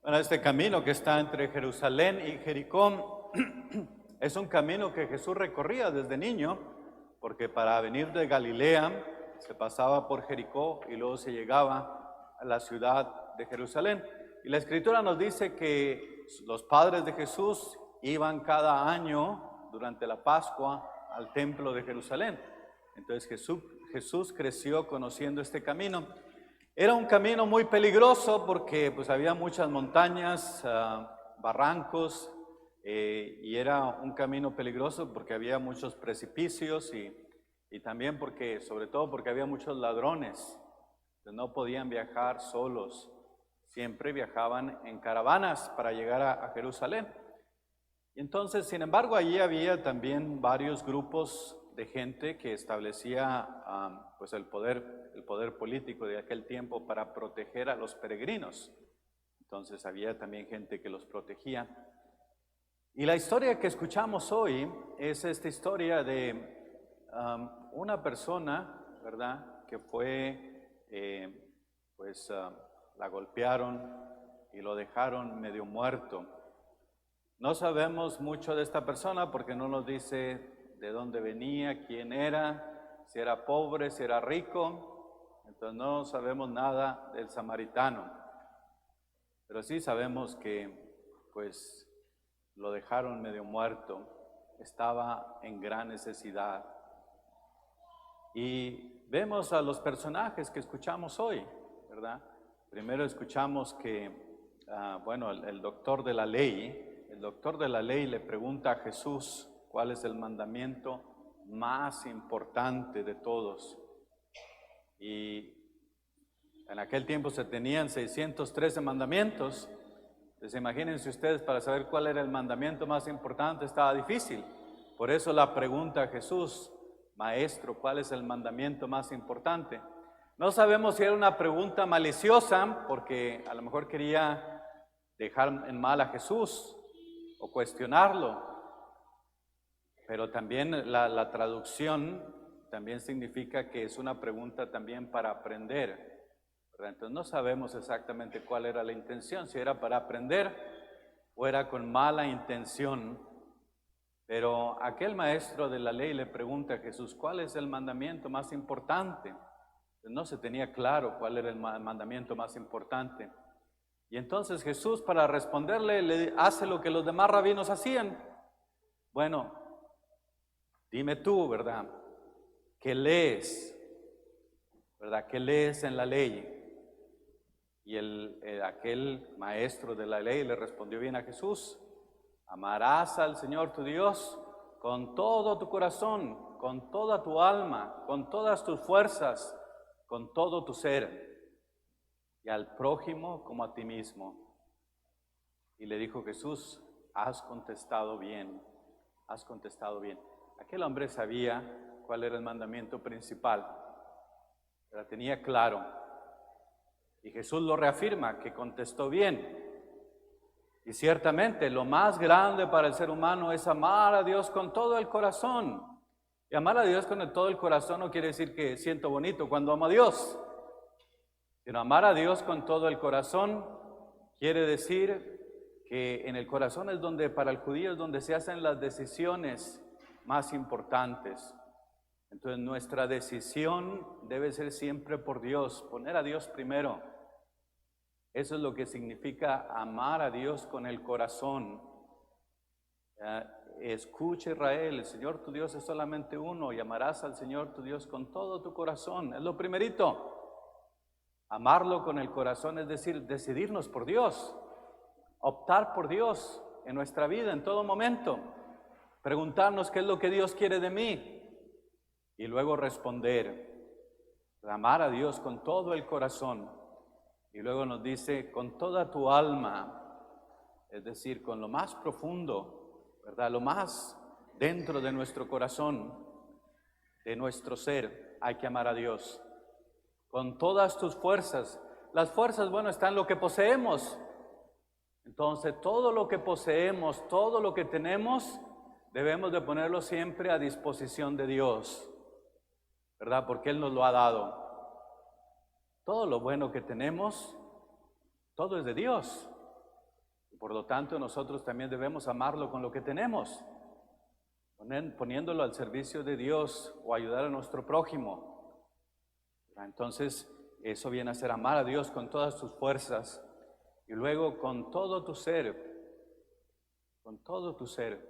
Bueno, este camino que está entre Jerusalén y Jericó es un camino que Jesús recorría desde niño, porque para venir de Galilea se pasaba por Jericó y luego se llegaba a la ciudad de Jerusalén. Y la Escritura nos dice que los padres de Jesús iban cada año durante la Pascua al templo de Jerusalén. Entonces Jesús creció conociendo este camino. Era un camino muy peligroso porque pues había muchas montañas, barrancos, y era un camino peligroso porque había muchos precipicios y también porque, sobre todo porque había muchos ladrones. Entonces no podían viajar solos, siempre viajaban en caravanas para llegar a Jerusalén. Y entonces, sin embargo, allí había también varios grupos de gente que establecía pues el poder político de aquel tiempo para proteger a los peregrinos. Entonces había también gente que los protegía. Y la historia que escuchamos hoy es esta historia de una persona, ¿verdad?, que fue, la golpearon y lo dejaron medio muerto. No sabemos mucho de esta persona porque no nos dice de dónde venía, quién era, si era pobre, si era rico. Entonces no sabemos nada del samaritano. Pero sí sabemos que, pues, lo dejaron medio muerto. Estaba en gran necesidad. Y vemos a los personajes que escuchamos hoy, ¿verdad? Primero escuchamos que, el doctor de la ley, le pregunta a Jesús cuál es el mandamiento más importante de todos. Y en aquel tiempo se tenían 613 mandamientos. Entonces imagínense ustedes, para saber cuál era el mandamiento más importante estaba difícil. Por eso la pregunta a Jesús: Maestro, ¿cuál es el mandamiento más importante? No sabemos si era una pregunta maliciosa, porque a lo mejor quería dejar en mal a Jesús o cuestionarlo, pero también la traducción también significa que es una pregunta también para aprender, ¿verdad? Entonces no sabemos exactamente cuál era la intención, si era para aprender o era con mala intención. Pero aquel maestro de la ley le pregunta a Jesús: ¿cuál es el mandamiento más importante? No se tenía claro cuál era el mandamiento más importante. Y entonces Jesús, para responderle, le hace lo que los demás rabinos hacían. Bueno, dime tú, ¿verdad?, ¿qué lees? ¿Verdad? ¿Qué lees en la ley? Y aquel maestro de la ley le respondió bien a Jesús: amarás al Señor tu Dios con todo tu corazón, con toda tu alma, con todas tus fuerzas, con todo tu ser, y al prójimo como a ti mismo. Y le dijo Jesús: has contestado bien, has contestado bien. Aquel hombre sabía cuál era el mandamiento principal, la tenía claro. Y Jesús lo reafirma, que contestó bien. Y ciertamente lo más grande para el ser humano es amar a Dios con todo el corazón. Y amar a Dios con todo el corazón no quiere decir que siento bonito cuando amo a Dios, sino amar a Dios con todo el corazón quiere decir que en el corazón es donde, para el judío, es donde se hacen las decisiones más importantes. Entonces nuestra decisión debe ser siempre por Dios, poner a Dios primero. Eso es lo que significa amar a Dios con el corazón. Escucha, Israel, el Señor tu Dios es solamente uno, y amarás al Señor tu Dios con todo tu corazón. Es lo primerito. Amarlo con el corazón es decir, decidirnos por Dios, optar por Dios en nuestra vida en todo momento, preguntarnos qué es lo que Dios quiere de mí y luego responder. Amar a Dios con todo el corazón. Y luego nos dice, con toda tu alma, es decir, con lo más profundo, ¿verdad? Lo más dentro de nuestro corazón, de nuestro ser, hay que amar a Dios. Con todas tus fuerzas. Las fuerzas, bueno, están en lo que poseemos. Entonces, todo lo que poseemos, todo lo que tenemos, debemos de ponerlo siempre a disposición de Dios, ¿verdad? Porque Él nos lo ha dado. Todo lo bueno que tenemos, todo es de Dios. por lo tanto nosotros también debemos amarlo con lo que tenemos, poniéndolo al servicio de Dios o ayudar a nuestro prójimo. Entonces, eso viene a ser amar a Dios con todas tus fuerzas y luego con todo tu ser, con todo tu ser.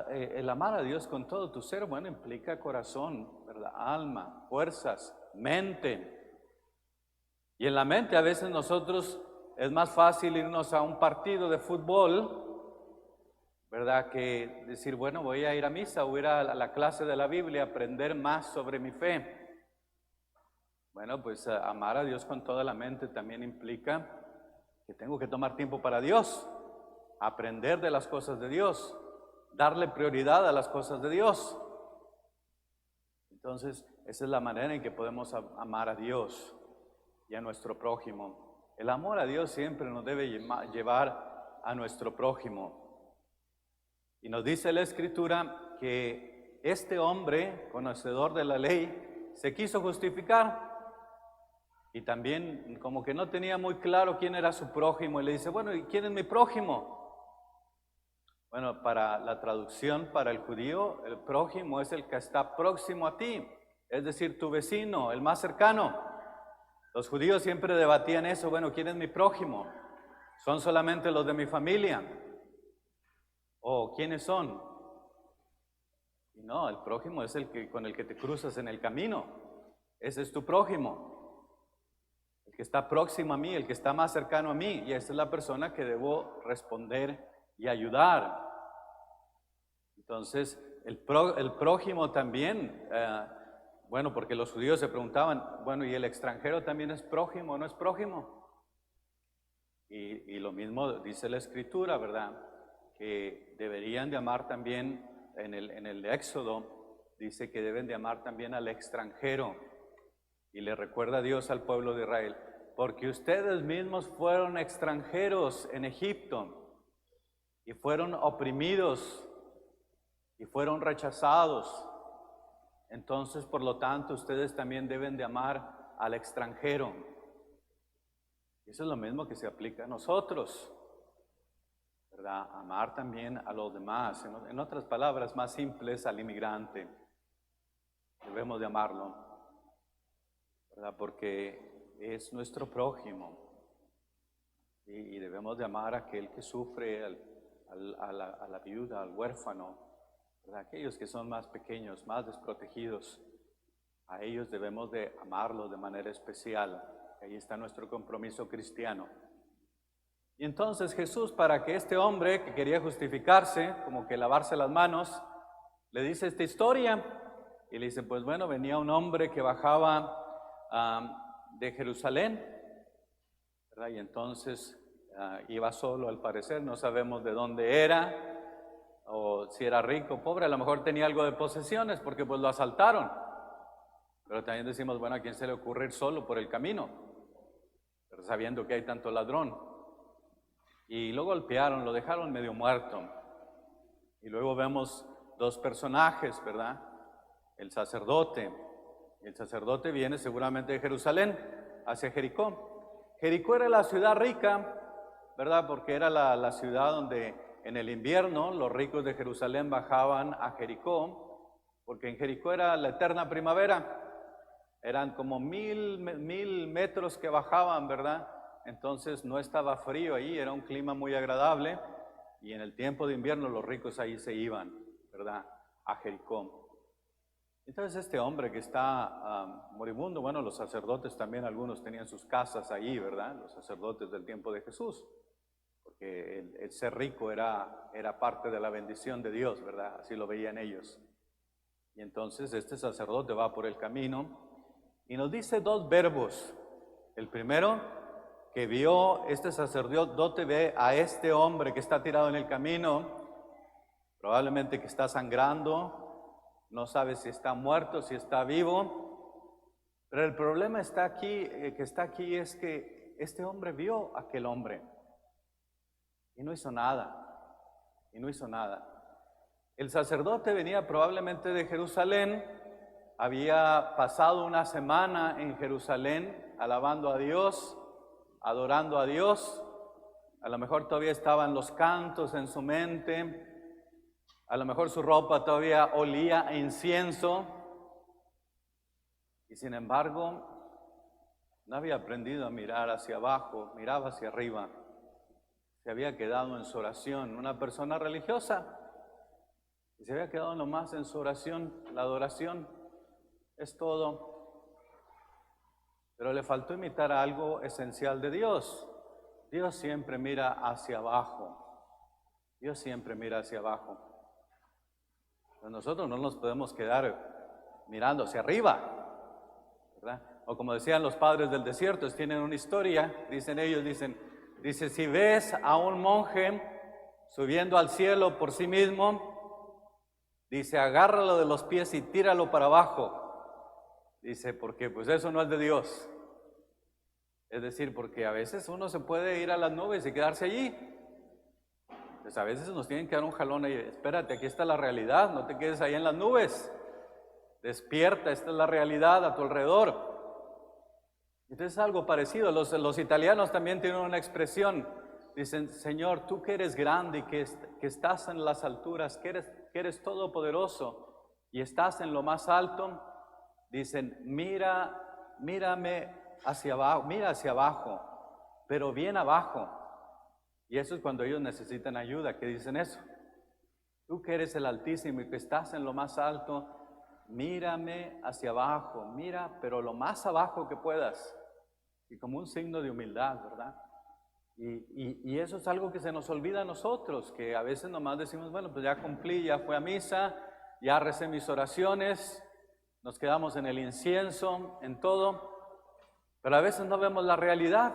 El amar a Dios con todo tu ser, bueno, implica corazón, ¿verdad? Alma, fuerzas, mente. Y en la mente a veces nosotros es más fácil irnos a un partido de fútbol, ¿verdad? Que decir, bueno, voy a ir a misa, voy a ir a la clase de la Biblia, aprender más sobre mi fe. Bueno, pues amar a Dios con toda la mente también implica que tengo que tomar tiempo para Dios, aprender de las cosas de Dios, darle prioridad a las cosas de Dios. Entonces, esa es la manera en que podemos amar a Dios y a nuestro prójimo. El amor a Dios siempre nos debe llevar a nuestro prójimo. Y nos dice la Escritura que este hombre, conocedor de la ley, se quiso justificar y también como que no tenía muy claro quién era su prójimo y le dice, bueno, ¿y quién es mi prójimo? Bueno, para la traducción, para el judío, el prójimo es el que está próximo a ti, es decir, tu vecino, el más cercano. Los judíos siempre debatían eso, bueno, ¿quién es mi prójimo? ¿Son solamente los de mi familia? ¿O quiénes son? Y no, el prójimo es el que, con el que te cruzas en el camino. Ese es tu prójimo. El que está próximo a mí, el que está más cercano a mí. Y esa es la persona que debo responder y ayudar. Entonces, el prójimo también... bueno, porque los judíos se preguntaban, bueno, ¿y el extranjero también es prójimo o no es prójimo? Y lo mismo dice la Escritura, ¿verdad? Que deberían de amar también, en el Éxodo, dice que deben de amar también al extranjero. Y le recuerda a Dios al pueblo de Israel, porque ustedes mismos fueron extranjeros en Egipto, y fueron oprimidos, y fueron rechazados. Entonces, por lo tanto, ustedes también deben de amar al extranjero. Eso es lo mismo que se aplica a nosotros, ¿verdad? Amar también a los demás. En otras palabras más simples, al inmigrante. Debemos de amarlo, ¿verdad? Porque es nuestro prójimo. Y debemos de amar a aquel que sufre, a la viuda, al huérfano. Aquellos que son más pequeños, más desprotegidos, a ellos debemos de amarlos de manera especial. Ahí está nuestro compromiso cristiano. Y entonces Jesús, para que este hombre que quería justificarse, como que lavarse las manos, le dice esta historia. Y le dice, pues bueno, venía un hombre que bajaba de Jerusalén, ¿verdad? Y entonces iba solo al parecer, no sabemos de dónde era, o si era rico o pobre, a lo mejor tenía algo de posesiones porque pues lo asaltaron. Pero también decimos, bueno, ¿a quién se le ocurre ir solo por el camino? Pero sabiendo que hay tanto ladrón. Y lo golpearon, lo dejaron medio muerto. Y luego vemos dos personajes, ¿verdad? El sacerdote. El sacerdote viene seguramente de Jerusalén hacia Jericó. Jericó era la ciudad rica, ¿verdad? Porque era la ciudad donde en el invierno los ricos de Jerusalén bajaban a Jericó, porque en Jericó era la eterna primavera. Eran como 1000 metros que bajaban, ¿verdad? Entonces no estaba frío ahí, era un clima muy agradable. Y en el tiempo de invierno los ricos ahí se iban, ¿verdad? A Jericó. Entonces este hombre que está moribundo, bueno, los sacerdotes también, algunos tenían sus casas ahí, ¿verdad? Los sacerdotes del tiempo de Jesús. Porque el ser rico era parte de la bendición de Dios, ¿verdad? Así lo veían ellos. Y entonces este sacerdote va por el camino y nos dice dos verbos. El primero, que vio este sacerdote, ve a este hombre que está tirado en el camino, probablemente que está sangrando, no sabe si está muerto, si está vivo. Pero el problema está aquí, es que este hombre vio a aquel hombre. Y no hizo nada, El sacerdote venía probablemente de Jerusalén, había pasado una semana en Jerusalén alabando a Dios, adorando a Dios, A lo mejor todavía estaban los cantos en su mente, a lo mejor su ropa todavía olía a incienso, y sin embargo no había aprendido a mirar hacia abajo, miraba hacia arriba, se había quedado en su oración. Una persona religiosa, y se había quedado nomás en su oración. La adoración es todo, pero le faltó imitar algo esencial de Dios. Dios siempre mira hacia abajo, Dios siempre mira hacia abajo. Pero nosotros no nos podemos quedar mirando hacia arriba, ¿verdad? O como decían los padres del desierto, tienen una historia, dice, si ves a un monje subiendo al cielo por sí mismo, dice, agárralo de los pies y tíralo para abajo. Dice, porque pues eso no es de Dios. Es decir, porque a veces uno se puede ir a las nubes y quedarse allí. Pues a veces nos tienen que dar un jalón y espérate, aquí está la realidad, no te quedes ahí en las nubes. Despierta, esta es la realidad a tu alrededor. Entonces es algo parecido. Los italianos también tienen una expresión. Dicen, Señor, tú que eres grande y que estás en las alturas, que eres todopoderoso y estás en lo más alto, dicen, mírame hacia abajo, mira hacia abajo, pero bien abajo. Y eso es cuando ellos necesitan ayuda, que dicen eso. Tú que eres el Altísimo y que estás en lo más alto, mírame hacia abajo, mira, pero lo más abajo que puedas. Y como un signo de humildad, ¿verdad? Y eso es algo que se nos olvida a nosotros, que a veces nomás decimos, bueno, pues ya cumplí, ya fui a misa, ya recé mis oraciones, nos quedamos en el incienso, en todo, pero a veces no vemos la realidad,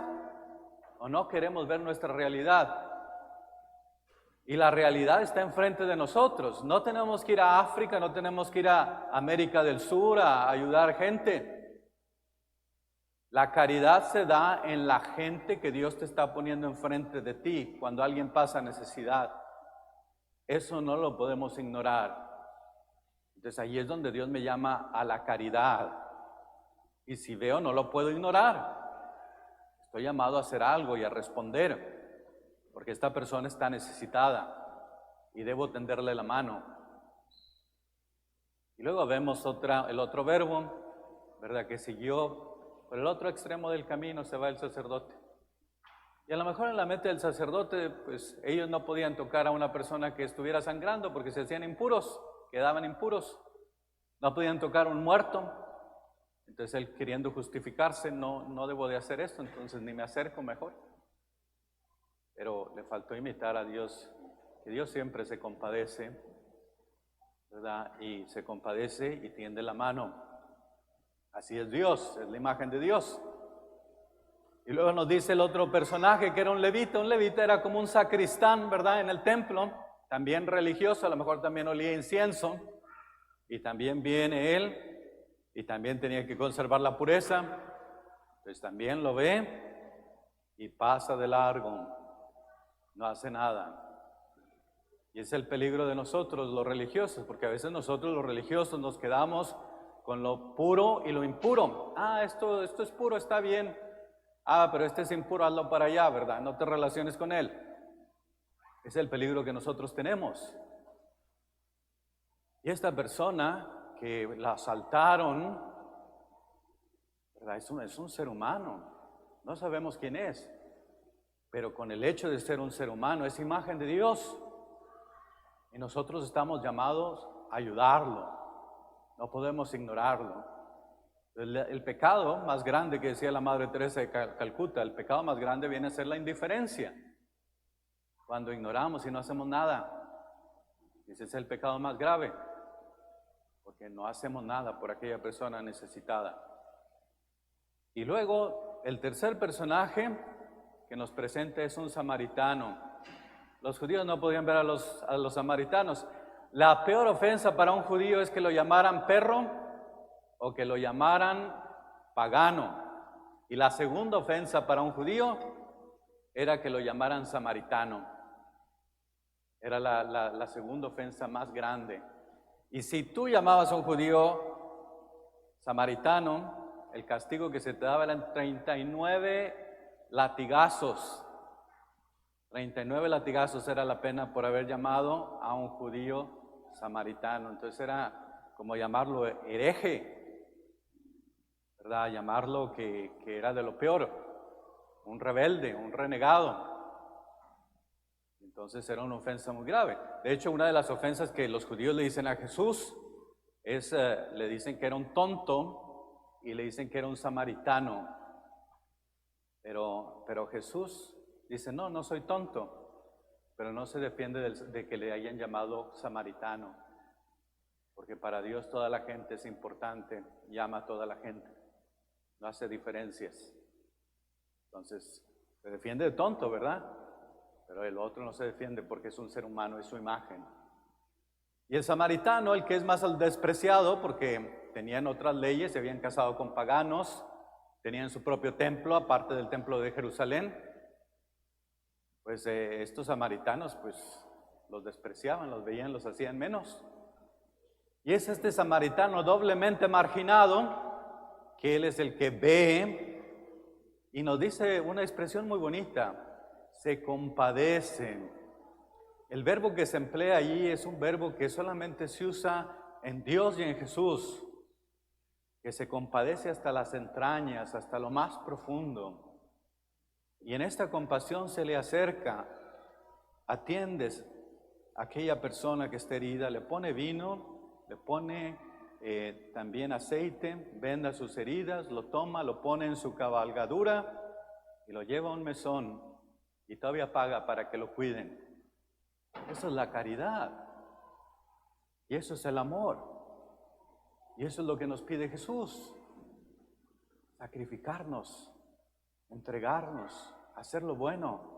o no queremos ver nuestra realidad. Y la realidad está enfrente de nosotros. No tenemos que ir a África, no tenemos que ir a América del Sur a ayudar gente. La caridad se da en la gente que Dios te está poniendo enfrente de ti cuando alguien pasa necesidad. Eso no lo podemos ignorar. Entonces ahí es donde Dios me llama a la caridad. Y si veo, no lo puedo ignorar. Estoy llamado a hacer algo y a responder, porque esta persona está necesitada y debo tenderle la mano. Y luego vemos el otro verbo, ¿verdad? Que siguió por el otro extremo del camino, se va el sacerdote. Y a lo mejor en la mente del sacerdote, pues ellos no podían tocar a una persona que estuviera sangrando porque se hacían impuros, quedaban impuros. No podían tocar a un muerto. Entonces él, queriendo justificarse, no debo de hacer esto, entonces ni me acerco mejor. Pero le faltó imitar a Dios, que Dios siempre se compadece, ¿verdad? Y se compadece y tiende la mano. Así es Dios, es la imagen de Dios. Y luego nos dice el otro personaje que era un levita. Un levita era como un sacristán, ¿verdad? En el templo, también religioso, a lo mejor también olía incienso. Y también viene él, y también tenía que conservar la pureza. Pues también lo ve y pasa de largo, no hace nada. Y es el peligro de nosotros, los religiosos, porque a veces nosotros los religiosos nos quedamos con lo puro y lo impuro. Esto es puro, está bien. Pero este es impuro, hazlo para allá, ¿verdad? No te relaciones con él. Es el peligro que nosotros tenemos. Y esta persona que la asaltaron, ¿verdad? Es un ser humano. No sabemos quién es, pero con el hecho de ser un ser humano, es imagen de Dios. Y nosotros estamos llamados a ayudarlo. No podemos ignorarlo. El pecado más grande que decía la Madre Teresa de Calcuta, el pecado más grande viene a ser la indiferencia. Cuando ignoramos y no hacemos nada, ese es el pecado más grave, porque no hacemos nada por aquella persona necesitada. Y luego el tercer personaje que nos presenta es un samaritano. Los judíos no podían ver a los samaritanos. La peor ofensa para un judío es que lo llamaran perro o que lo llamaran pagano. Y la segunda ofensa para un judío era que lo llamaran samaritano. Era la segunda ofensa más grande. Y si tú llamabas a un judío samaritano, el castigo que se te daba eran 39 latigazos. 39 latigazos era la pena por haber llamado a un judío samaritano. Entonces era como llamarlo hereje, ¿verdad? Llamarlo que era de lo peor, un rebelde, un renegado. Entonces era una ofensa muy grave. De hecho, una de las ofensas que los judíos le dicen a Jesús es, le dicen que era un tonto y le dicen que era un samaritano. Pero Jesús dice, no, no soy tonto, pero no se defiende de que le hayan llamado samaritano, porque para Dios toda la gente es importante, llama a toda la gente, no hace diferencias. Entonces, se defiende de tonto, ¿verdad? Pero el otro no se defiende porque es un ser humano, es su imagen. Y el samaritano, el que es más despreciado porque tenían otras leyes, se habían casado con paganos, tenían su propio templo, aparte del templo de Jerusalén, pues estos samaritanos pues los despreciaban, los veían, los hacían menos. Y es este samaritano doblemente marginado, que él es el que ve, y nos dice una expresión muy bonita, se compadece. El verbo que se emplea allí es un verbo que solamente se usa en Dios y en Jesús, que se compadece hasta las entrañas, hasta lo más profundo. Y en esta compasión se le acerca, atiendes a aquella persona que está herida, le pone vino, le pone también aceite, venda sus heridas, lo toma, lo pone en su cabalgadura y lo lleva a un mesón y todavía paga para que lo cuiden. Eso es la caridad y eso es el amor. Y eso es lo que nos pide Jesús, sacrificarnos, entregarnos, hacer lo bueno.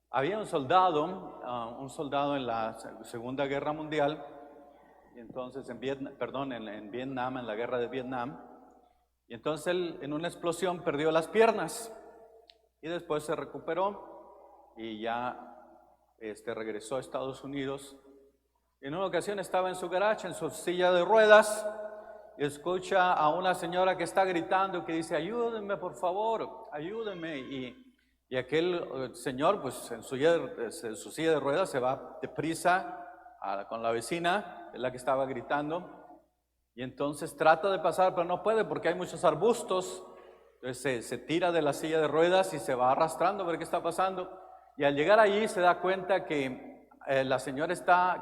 Había un soldado en la Segunda Guerra Mundial, y entonces en Vietnam, en la guerra de Vietnam, y entonces él en una explosión perdió las piernas, y después se recuperó, y ya regresó a Estados Unidos. En una ocasión estaba en su garage, en su silla de ruedas, y escucha a una señora que está gritando, que dice, ayúdenme por favor, ayúdenme. Y aquel señor, pues en su silla de ruedas se va deprisa con la vecina, es la que estaba gritando, y entonces trata de pasar, pero no puede porque hay muchos arbustos. Entonces se tira de la silla de ruedas y se va arrastrando a ver qué está pasando. Y al llegar allí se da cuenta que la señora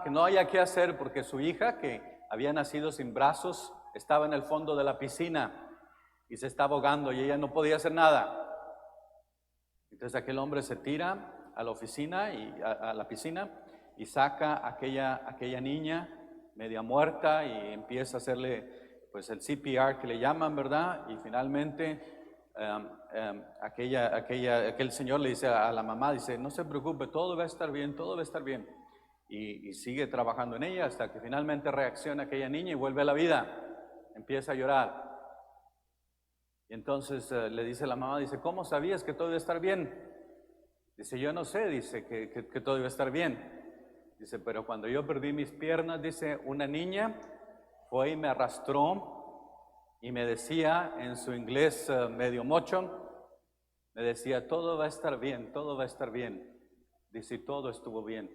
que no haya qué hacer porque su hija, que había nacido sin brazos, estaba en el fondo de la piscina y se está ahogando y ella no podía hacer nada. Entonces aquel hombre se tira a la oficina y a la piscina y saca a aquella niña media muerta y empieza a hacerle pues el CPR que le llaman, ¿verdad? Y finalmente aquel señor le dice a la mamá, dice, no se preocupe, todo va a estar bien, todo va a estar bien. Y sigue trabajando en ella hasta que finalmente reacciona aquella niña y vuelve a la vida, empieza a llorar. Y entonces le dice la mamá, dice, ¿cómo sabías que todo iba a estar bien? Dice, yo no sé, dice que todo iba a estar bien. Dice, pero cuando yo perdí mis piernas, dice, una niña fue y me arrastró y me decía en su inglés medio mocho, me decía, todo va a estar bien, todo va a estar bien. Dice, todo estuvo bien.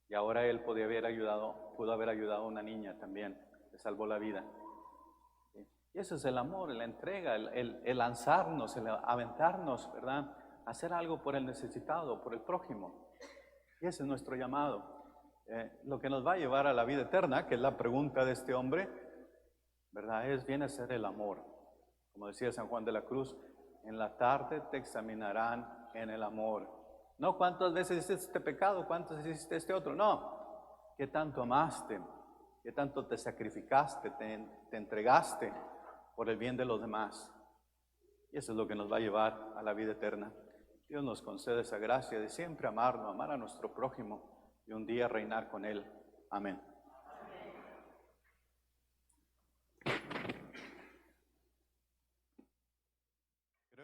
Y ahora él pudo haber ayudado a una niña también, le salvó la vida. Y eso es el amor, la entrega, el lanzarnos, el aventarnos, ¿verdad? Hacer algo por el necesitado, por el prójimo. Y ese es nuestro llamado. Lo que nos va a llevar a la vida eterna, que es la pregunta de este hombre, ¿verdad? Viene a ser el amor. Como decía San Juan de la Cruz, en la tarde te examinarán en el amor. No cuántas veces hiciste este pecado, cuántas veces hiciste este otro, no. ¿Qué tanto amaste? ¿Qué tanto te sacrificaste, te entregaste por el bien de los demás? Y eso es lo que nos va a llevar a la vida eterna. Dios nos concede esa gracia de siempre amarnos, amar a nuestro prójimo y un día reinar con Él. Amén.